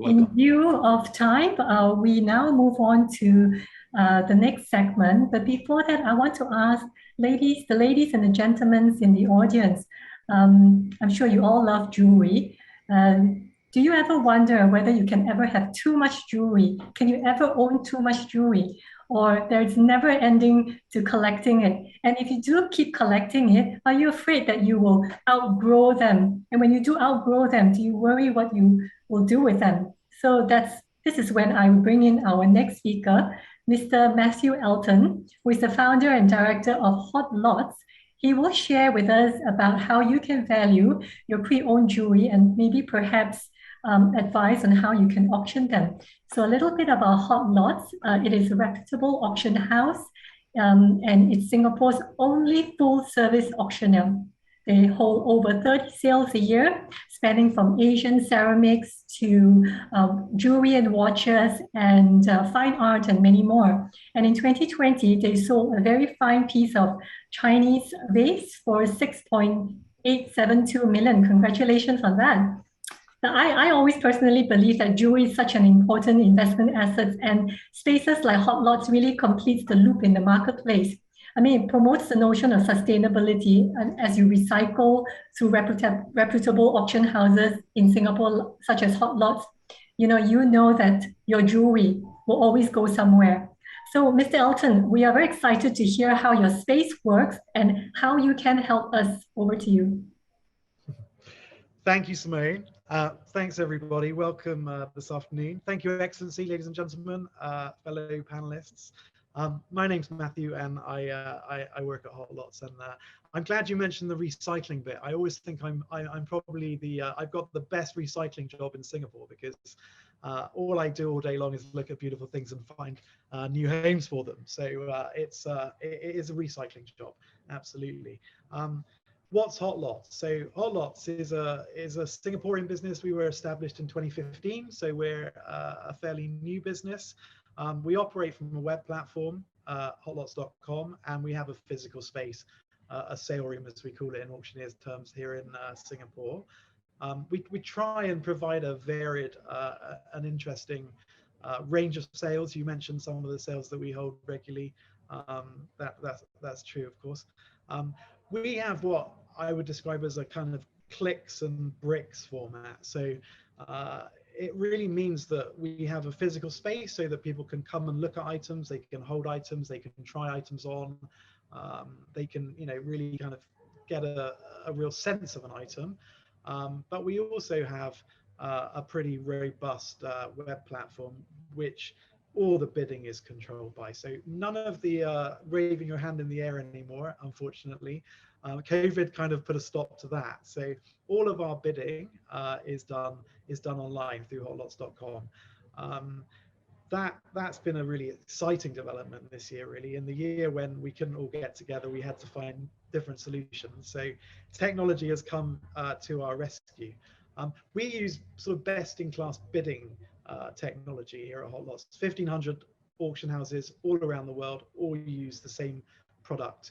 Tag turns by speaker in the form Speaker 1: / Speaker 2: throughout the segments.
Speaker 1: in view of time, we now move on to the next segment. But before that, I want to ask the ladies and the gentlemen in the audience, I'm sure you all love jewelry. Do you ever wonder whether you can ever have too much jewelry? Can you ever own too much jewelry? Or there's never ending to collecting it? And if you do keep collecting it, are you afraid that you will outgrow them? And when you do outgrow them, do you worry what you will do with them? So this is when I will bring in our next speaker, Mr. Matthew Elton, who is the founder and director of Hot Lots. He will share with us about how you can value your pre-owned jewelry and maybe perhaps advice on how you can auction them. So a little bit about Hot Lots. It is a reputable auction house, and it's Singapore's only full-service auctioneer. They hold over 30 sales a year, spanning from Asian ceramics to jewelry and watches and fine art and many more. And in 2020, they sold a very fine piece of Chinese vase for 6.872 million. Congratulations on that. Now, I always personally believe that jewelry is such an important investment asset, and spaces like Hot Lots really completes the loop in the marketplace. I mean, it promotes the notion of sustainability, and as you recycle through reputable auction houses in Singapore, such as Hot Lots, you know that your jewelry will always go somewhere. So, Mr. Elton, we are very excited to hear how your space works and how you can help us. Over to you.
Speaker 2: Thank you, Simone. Thanks, everybody. Welcome this afternoon. Thank you, Excellency, ladies and gentlemen, fellow panelists. My name's Matthew, and I work at Hot Lots, and I'm glad you mentioned the recycling bit. I always think I'm probably I've got the best recycling job in Singapore, because all I do all day long is look at beautiful things and find new homes for them. So it is a recycling job, absolutely. What's Hot Lots? So Hot Lots is a Singaporean business. We were established in 2015, so we're a fairly new business. We operate from a web platform, hotlots.com, and we have a physical space, a sale room, as we call it in auctioneers terms here in Singapore. We try and provide a varied and interesting range of sales. You mentioned some of the sales that we hold regularly. That's true, of course. We have what I would describe as a kind of clicks and bricks format. So it really means that we have a physical space so that people can come and look at items, they can hold items, they can try items on, they can, really kind of get a real sense of an item. But we also have a pretty robust web platform, which all the bidding is controlled by. So none of the waving your hand in the air anymore, unfortunately. COVID kind of put a stop to that. So all of our bidding is done online through hotlots.com. That's been a really exciting development this year, really. In the year when we couldn't all get together, we had to find different solutions. So technology has come to our rescue. We use sort of best-in-class bidding technology here at Hot Lots. 1,500 auction houses all around the world all use the same product.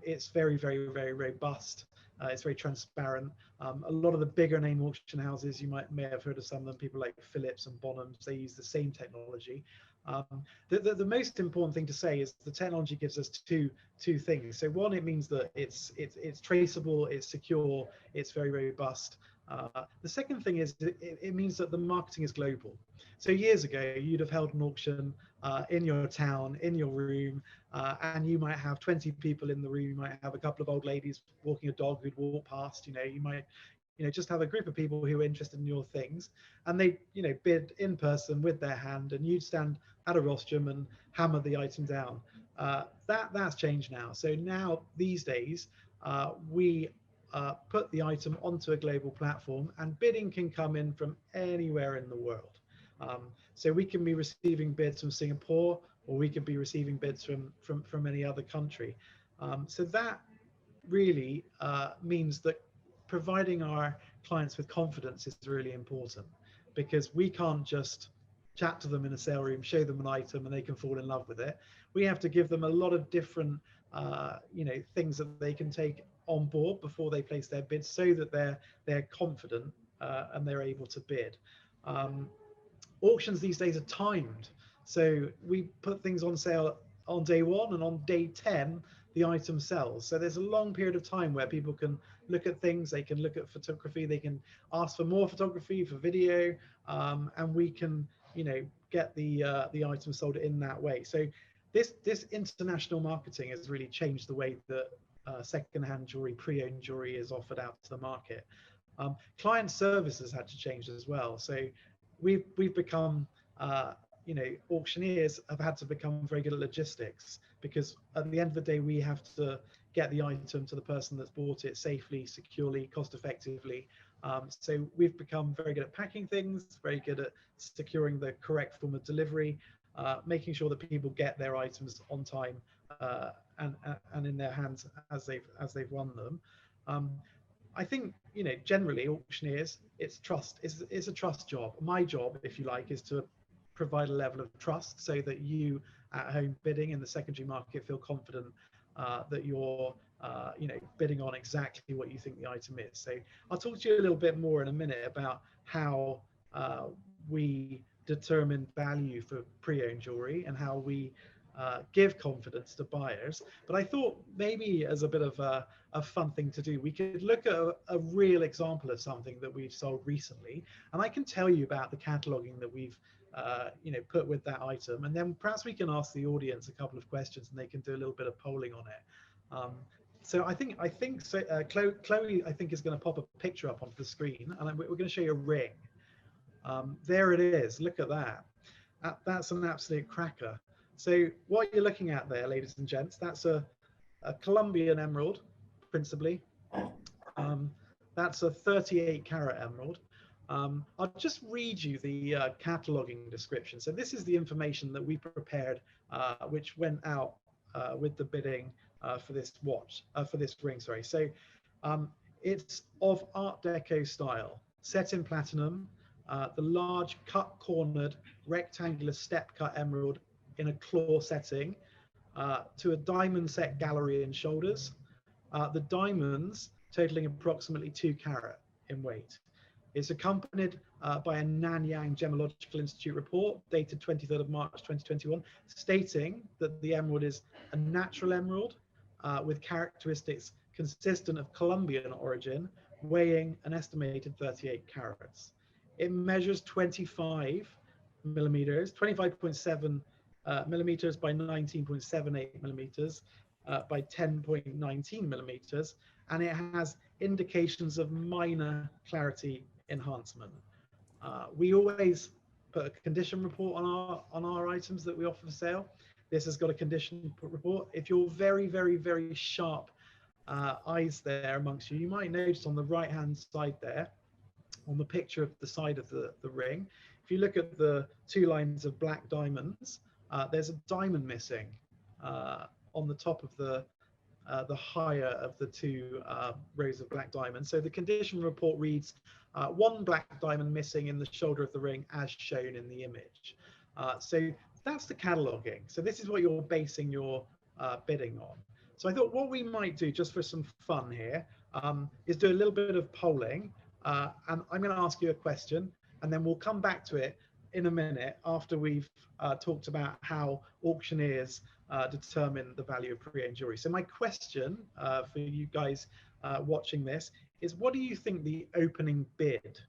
Speaker 2: It's very, very, very robust. It's very transparent. A lot of the bigger name auction houses, you may have heard of some of them, people like Phillips and Bonhams, they use the same technology. The most important thing to say is the technology gives us two things. So one, it means that it's traceable, it's secure, it's very robust. The second thing is it means that the marketing is global. So years ago, you'd have held an auction in your town, in your room, and you might have 20 people in the room. You might have a couple of old ladies walking a dog who'd walk past. You might just have a group of people who are interested in your things, and they bid in person with their hand, and you'd stand at a rostrum and hammer the item down. That's changed now. So now these days we put the item onto a global platform, and bidding can come in from anywhere in the world. So we can be receiving bids from Singapore, or we could be receiving bids from any other country. So that really means that providing our clients with confidence is really important, because we can't just chat to them in a sale room, show them an item, and they can fall in love with it. We have to give them a lot of different things that they can take on board before they place their bid, so that they're confident and they're able to bid. auctions these days are timed. So we put things on sale on day 1, and on day 10, the item sells. So there's a long period of time where people can look at things, they can look at photography, they can ask for more photography, for video, and we can, you know, get the item sold in that way. So this international marketing has really changed the way that secondhand jewelry, pre-owned jewelry is offered out to the market. Client service has had to change as well. So we've become, you know, auctioneers have had to become very good at logistics, because at the end of the day, we have to get the item to the person that's bought it safely, securely, cost effectively. So we've become very good at packing things, very good at securing the correct form of delivery, making sure that people get their items on time and in their hands as they've won them. I think, you know, generally auctioneers, it's trust. It's a trust job. My job, if you like, is to provide a level of trust so that you at home bidding in the secondary market feel confident that you're you know, bidding on exactly what you think the item is. So I'll talk to you a little bit more in a minute about how we determine value for pre-owned jewelry and how we give confidence to buyers. But I thought maybe as a bit of a fun thing to do, we could look at a real example of something that we've sold recently, and I can tell you about the cataloging that we've you know, put with that item, and then perhaps we can ask the audience a couple of questions and they can do a little bit of polling on it. So I think so, Chloe I think is going to pop a picture up onto the screen, and we're going to show you a ring. There it is. Look at that. That's an absolute cracker. So what you're looking at there, ladies and gents, that's a Colombian emerald, principally. That's a 38 carat emerald. I'll just read you the cataloging description. So this is the information that we prepared, which went out with the bidding for this watch, for this ring, sorry. So it's of Art Deco style, set in platinum, the large cut-cornered rectangular step-cut emerald in a claw setting, to a diamond set gallery and shoulders. The diamonds totaling approximately 2 carat in weight. It's accompanied by a Nanyang Gemological Institute report dated 23rd of March 2021, stating that the emerald is a natural emerald with characteristics consistent of Colombian origin, weighing an estimated 38 carats. It measures 25 millimeters, 25.7 millimeters by 19.78 millimeters by 10.19 millimeters, and it has indications of minor clarity enhancement. We always put a condition report on our items that we offer for sale. This has got a condition report. If you're very, very, very sharp eyes there amongst you, you might notice on the right hand side there, on the picture of the side of the ring, if you look at the 2 lines of black diamonds, there's a diamond missing on the top of the higher of the 2 rows of black diamonds. So the condition report reads, 1 black diamond missing in the shoulder of the ring as shown in the image. So that's the cataloging. So this is what you're basing your bidding on. So I thought what we might do, just for some fun here, is do a little bit of polling. And I'm going to ask you a question, and then we'll come back to it in a minute after we've talked about how auctioneers determine the value of pre-owned jewelry. So my question for you guys watching this is, what do you think the opening bid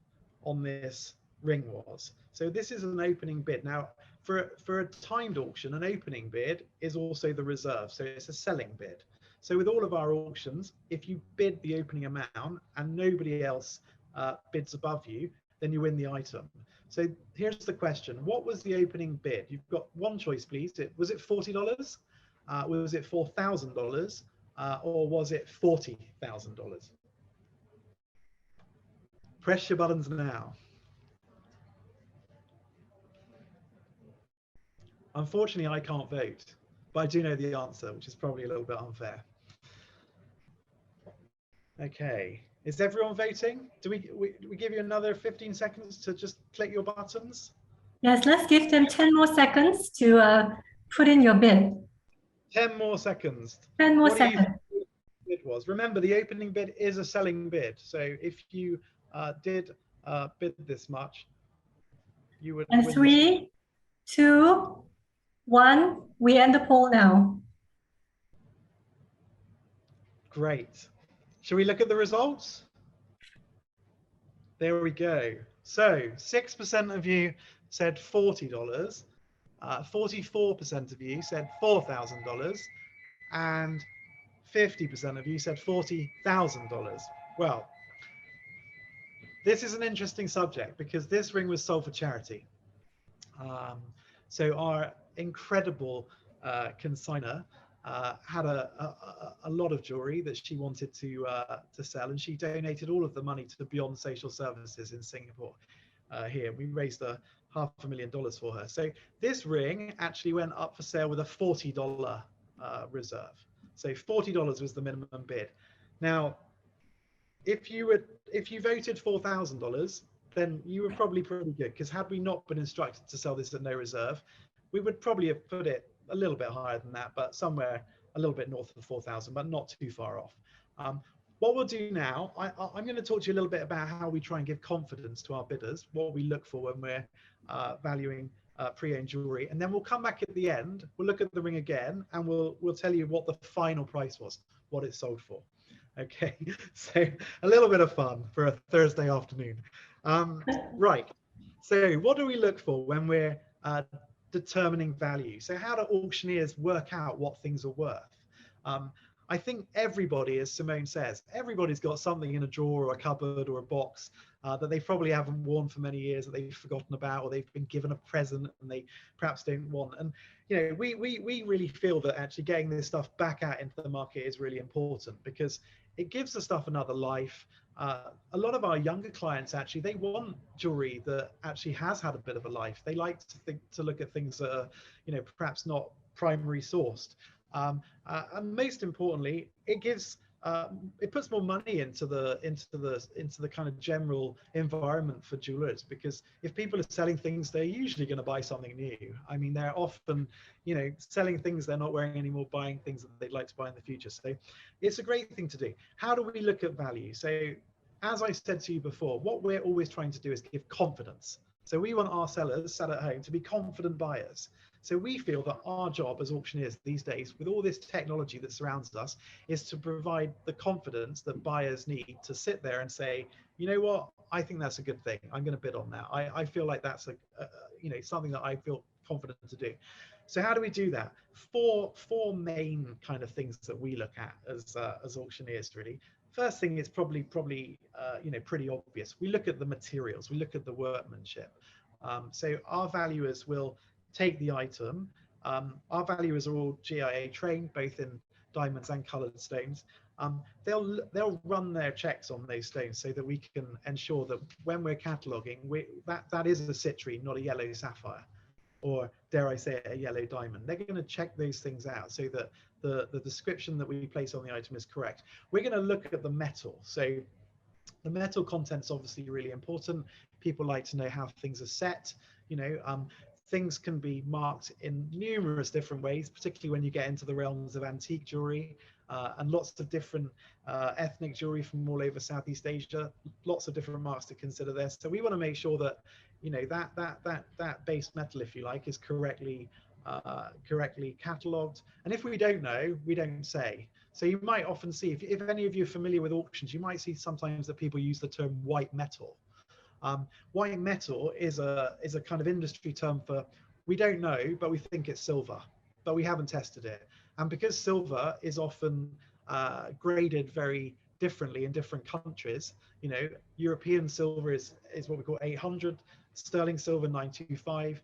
Speaker 2: on this ring was? So this is an opening bid. Now, for a timed auction, an opening bid is also the reserve, so it's a selling bid. So with all of our auctions, if you bid the opening amount and nobody else bids above you, then you win the item. So here's the question: what was the opening bid? You've got one choice, please. Was it $40? Was it $4,000? Or was it $40,000? Press your buttons now. Unfortunately, I can't vote, but I do know the answer, which is probably a little bit unfair. Okay, is everyone voting? Do we give you another 15 seconds to just click your buttons?
Speaker 1: Yes, let's give them 10 more seconds to put in your bid.
Speaker 2: 10 more seconds.
Speaker 1: 10 more seconds.
Speaker 2: Bid was. Remember, the opening bid is a selling bid. So if you did bid this much, you would
Speaker 1: And
Speaker 2: win.
Speaker 1: 3, 2, 1. We end the poll now.
Speaker 2: Great. Shall we look at the results? There we go. So 6% of you said $40. 44% of you said $4,000, and 50% of you said $40,000. Well, this is an interesting subject because this ring was sold for charity. So our incredible consignor had a lot of jewelry that she wanted to sell, and she donated all of the money to Beyond Social Services in Singapore. Here we raised $500,000 for her. So this ring actually went up for sale with a $40 reserve. So $40 was the minimum bid. Now, if you voted $4,000, then you were probably pretty good, because had we not been instructed to sell this at no reserve, we would probably have put it a little bit higher than that, but somewhere a little bit north of 4,000, but not too far off. What we'll do now, I'm going to talk to you a little bit about how we try and give confidence to our bidders, what we look for when we're valuing pre-owned jewelry, and then we'll come back at the end, we'll look at the ring again, and we'll tell you what the final price was, what it sold for. Okay, so a little bit of fun for a Thursday afternoon. Right, so what do we look for when we're determining value? So how do auctioneers work out what things are worth? I think everybody, as Simone says, everybody's got something in a drawer or a cupboard or a box that they probably haven't worn for many years, that they've forgotten about, or they've been given a present and they perhaps don't want. And you know, we really feel that actually getting this stuff back out into the market is really important, because it gives the stuff another life. A lot of our younger clients, actually, they want jewelry that actually has had a bit of a life. They like to look at things that are, you know, perhaps not primary sourced. And most importantly, it gives it puts more money into the kind of general environment for jewelers, because if people are selling things, they're usually going to buy something new. I mean, they're often, you know, selling things they're not wearing anymore, buying things that they'd like to buy in the future. So it's a great thing to do. How do we look at value? So as I said to you before, what we're always trying to do is give confidence. So we want our sellers sat at home to be confident buyers. So we feel that our job as auctioneers these days, with all this technology that surrounds us, is to provide the confidence that buyers need to sit there and say, you know what, I think that's a good thing. I'm going to bid on that. I feel like that's you know, something that I feel confident to do. So how do we do that? Four main kind of things that we look at as auctioneers, really. First thing is probably you know, pretty obvious. We look at the materials. We look at the workmanship. So our valuers will take the item. Our valuers are all GIA trained, both in diamonds and coloured stones. They'll run their checks on those stones so that we can ensure that when we're cataloguing, that is a citrine, not a yellow sapphire, or dare I say it, a yellow diamond. They're going to check those things out so that the description that we place on the item is correct. We're going to look at the metal. So the metal content's obviously really important. People like to know how things are set. You know, things can be marked in numerous different ways, particularly when you get into the realms of antique jewelry and lots of different ethnic jewelry from all over Southeast Asia. Lots of different marks to consider there. So we want to make sure that, you know, that base metal, if you like, is correctly catalogued. And if we don't know, we don't say. So you might often see, if any of you are familiar with auctions, you might see sometimes that people use the term white metal. White metal is a kind of industry term for, we don't know, but we think it's silver, but we haven't tested it. And because silver is often graded very differently in different countries, you know, European silver is what we call 800, sterling silver 925.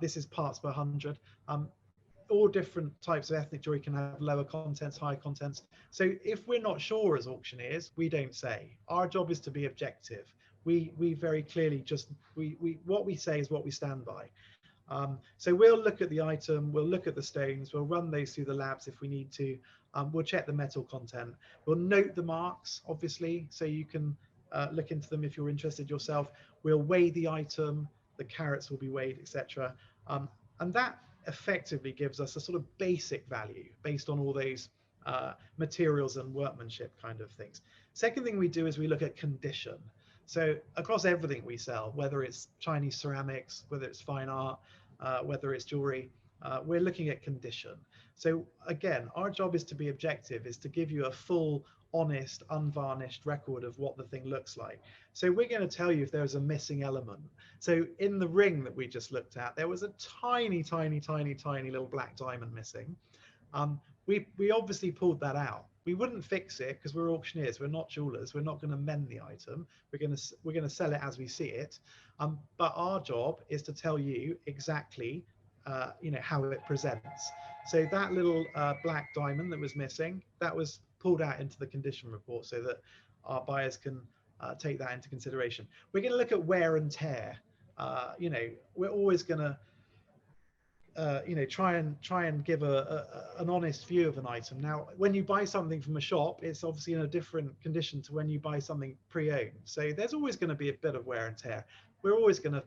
Speaker 2: This is parts per 100. All different types of ethnic jewelry can have lower contents, higher contents. So if we're not sure as auctioneers, we don't say. Our job is to be objective. We very clearly just, what we say is what we stand by. So we'll look at the item, we'll look at the stones, we'll run those through the labs if we need to. We'll check the metal content. We'll note the marks, obviously, so you can look into them if you're interested yourself. We'll weigh the item, the carats will be weighed, etc. And that effectively gives us a sort of basic value based on all those materials and workmanship kind of things. Second thing we do is we look at condition. So across everything we sell, whether it's Chinese ceramics, whether it's fine art, whether it's jewelry, we're looking at condition. So again, our job is to be objective, is to give you a full, honest, unvarnished record of what the thing looks like. So we're going to tell you if there's a missing element. So in the ring that we just looked at, there was a tiny, tiny, tiny, tiny little black diamond missing. We obviously pulled that out. We wouldn't fix it because we're auctioneers. We're not jewelers. We're not going to mend the item. We're going to sell it as we see it. But our job is to tell you exactly, how it presents. So that little black diamond that was missing, that was pulled out into the condition report so that our buyers can take that into consideration. We're going to look at wear and tear. We're always going to try and give an honest view of an item. Now, when you buy something from a shop, it's obviously in a different condition to when you buy something pre-owned. So there's always going to be a bit of wear and tear. We're always going to,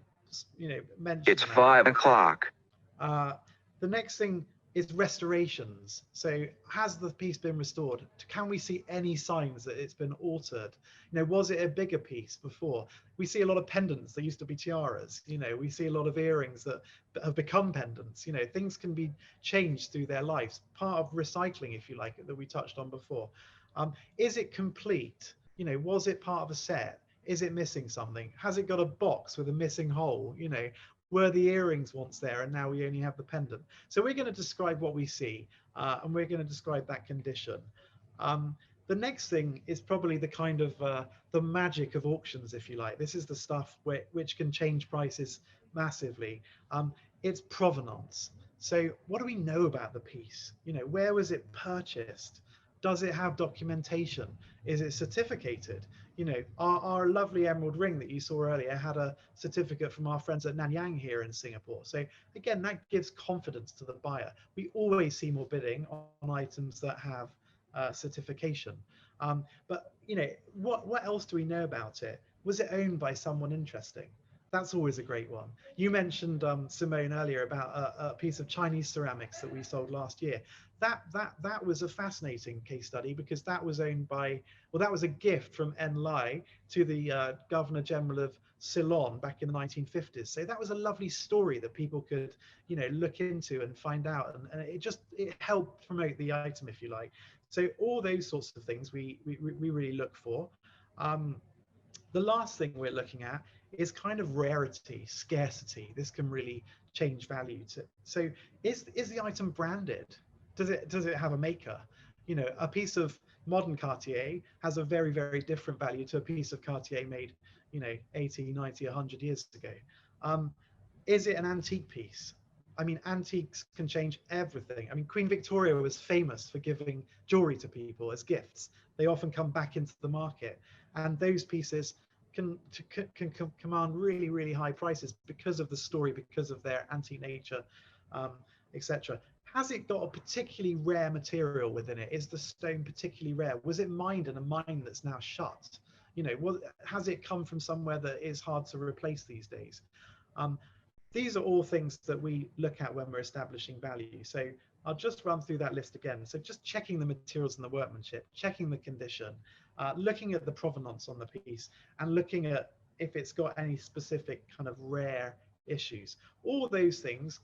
Speaker 2: mention.
Speaker 3: It's 5 o'clock.
Speaker 2: The next thing is restorations. So has the piece been restored? Can we see any signs that it's been altered? Was it a bigger piece before? We see a lot of pendants that used to be tiaras. We see a lot of earrings that have become pendants. Things can be changed through their lives. Part of recycling, if you like, that we touched on before. Is it complete? Was it part of a set? Is it missing something? Has it got a box with a missing hole? Were the earrings once there and now we only have the pendant? So we're going to describe what we see and we're going to describe that condition. The next thing is probably the kind of the magic of auctions, if you like. This is the stuff which can change prices massively. It's provenance. So what do we know about the piece? Where was it purchased? Does it have documentation? Is it certificated? Our lovely emerald ring that you saw earlier had a certificate from our friends at Nanyang here in Singapore. So again, that gives confidence to the buyer. We always see more bidding on items that have certification. But what else do we know about it? Was it owned by someone interesting? That's always a great one. You mentioned, Simone, earlier about a piece of Chinese ceramics that we sold last year. That was a fascinating case study because that was owned by, that was a gift from En Lai to the Governor General of Ceylon back in the 1950s. So that was a lovely story that people could, look into and find out, and it helped promote the item, if you like. So all those sorts of things we really look for. The last thing we're looking at is kind of rarity, scarcity. This can really change value. So is the item branded? Does it have a maker? A piece of modern Cartier has a very, very different value to a piece of Cartier made, 80, 90, 100 years ago. Is it an antique piece? I mean, antiques can change everything. I mean, Queen Victoria was famous for giving jewelry to people as gifts. They often come back into the market, and those pieces can command really, really high prices because of the story, because of their antique nature, etc. Has it got a particularly rare material within it? Is the stone particularly rare? Was it mined in a mine that's now shut? Has it come from somewhere that is hard to replace these days? These are all things that we look at when we're establishing value. So I'll just run through that list again. So just checking the materials and the workmanship, checking the condition, looking at the provenance on the piece, and looking at if it's got any specific kind of rare issues. All those things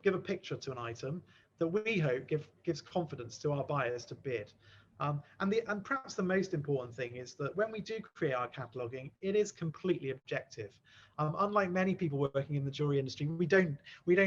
Speaker 2: give a picture to an item that we hope gives confidence to our buyers to bid. And perhaps the most important thing is that when we do create our cataloging, it is completely objective. Unlike many people working in the jewelry industry, we don't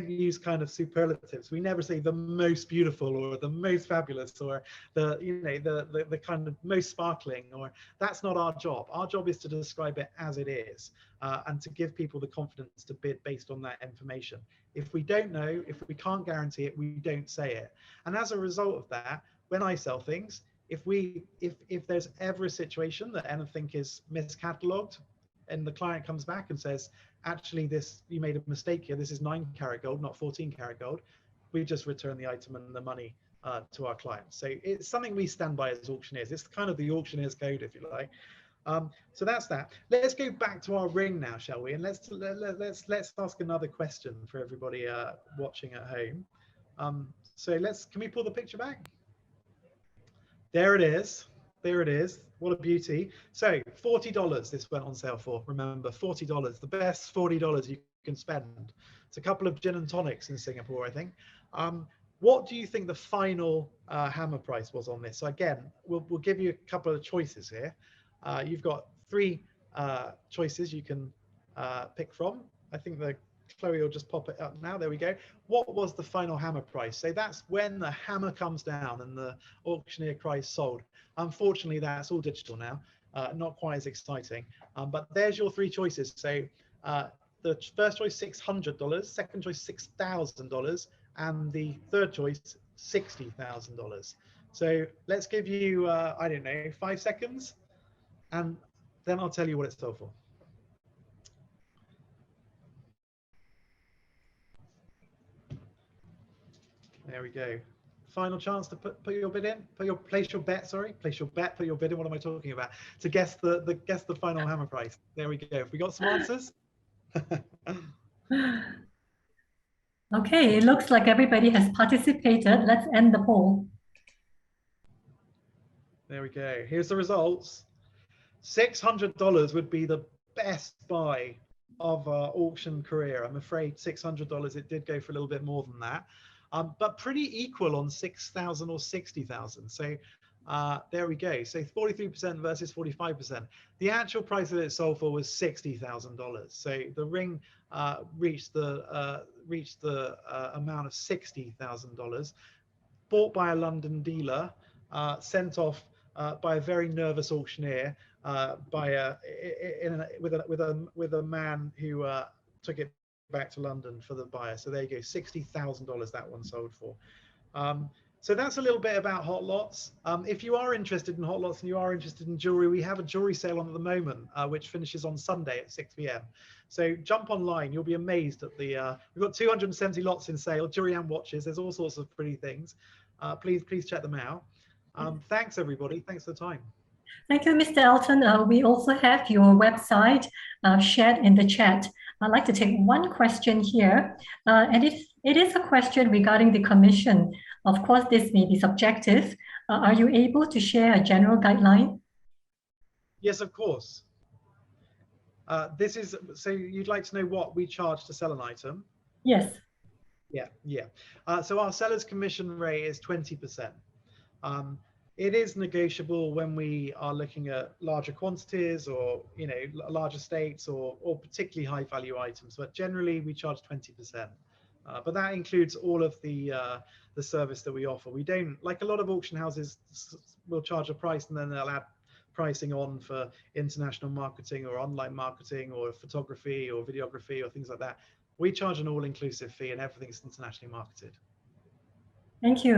Speaker 2: use kind of superlatives. We never say the most beautiful or the most fabulous or the kind of most sparkling, or that's not our job. Our job is to describe it as it is and to give people the confidence to bid based on that information. If we don't know, if we can't guarantee it, we don't say it. And as a result of that, when I sell things, if there's ever a situation that anything is miscatalogued and the client comes back and says, actually, you made a mistake here, this is 9 karat gold, not 14 karat gold, we just return the item and the money to our clients. So it's something we stand by as auctioneers. It's kind of the auctioneer's code, if you like. So that's that. Let's go back to our ring now, shall we? And let's ask another question for everybody watching at home. So can we pull the picture back? There it is. there it is. What a beauty. So $40 this went on sale for. Remember, $40, the best $40 you can spend. It's a couple of gin and tonics in Singapore, I think. What do you think the final hammer price was on this? So again, we'll give you a couple of choices here. You've got three choices you can pick from. I think Chloe will just pop it up now. There we go. What was the final hammer price? So that's when the hammer comes down and the auctioneer price sold. Unfortunately, that's all digital now. Not quite as exciting. But there's your three choices. So the first choice, $600. Second choice, $6,000. And the third choice, $60,000. So let's give you, I don't know, 5 seconds. And then I'll tell you what it's sold for. There we go. Final chance to put your bid in. Place your bet. Sorry, place your bet. Put your bid in. What am I talking about? To guess the final hammer price. There we go. Have we got some answers?
Speaker 1: Okay, it looks like everybody has participated. Let's end the poll.
Speaker 2: There we go. Here's the results. $600 would be the best buy of our auction career. I'm afraid $600. It did go for a little bit more than that. But pretty equal on 6,000 or 60,000. So there we go. So 43% versus 45%. The actual price that it sold for was $60,000. So the ring reached the amount of $60,000. Bought by a London dealer, sent off by a very nervous auctioneer, with a man who took it back to London for the buyer. So there you go, $60,000 that one sold for. So that's a little bit about hot lots. If you are interested in hot lots and you are interested in jewelry, we have a jewelry sale on at the moment, which finishes on Sunday at 6 p.m. So jump online, you'll be amazed at the, we've got 270 lots in sale, jewelry and watches. There's all sorts of pretty things. Please check them out. Thanks everybody, thanks for the time.
Speaker 1: Thank you, Mr. Elton. We also have your website shared in the chat. I'd like to take one question here, and it is a question regarding the commission. Of course, this may be subjective. Are you able to share a general guideline?
Speaker 2: Yes, of course. This is, so you'd like to know what we charge to sell an item?
Speaker 1: Yes.
Speaker 2: Yeah. So our seller's commission rate is 20%. It is negotiable when we are looking at larger quantities or, you know, larger estates or particularly high value items, but generally we charge 20%. But that includes all of the service that we offer. We don't, like a lot of auction houses will charge a price and then they'll add pricing on for international marketing or online marketing or photography or videography or things like that. We charge an all-inclusive fee and everything's internationally marketed.
Speaker 1: Thank you.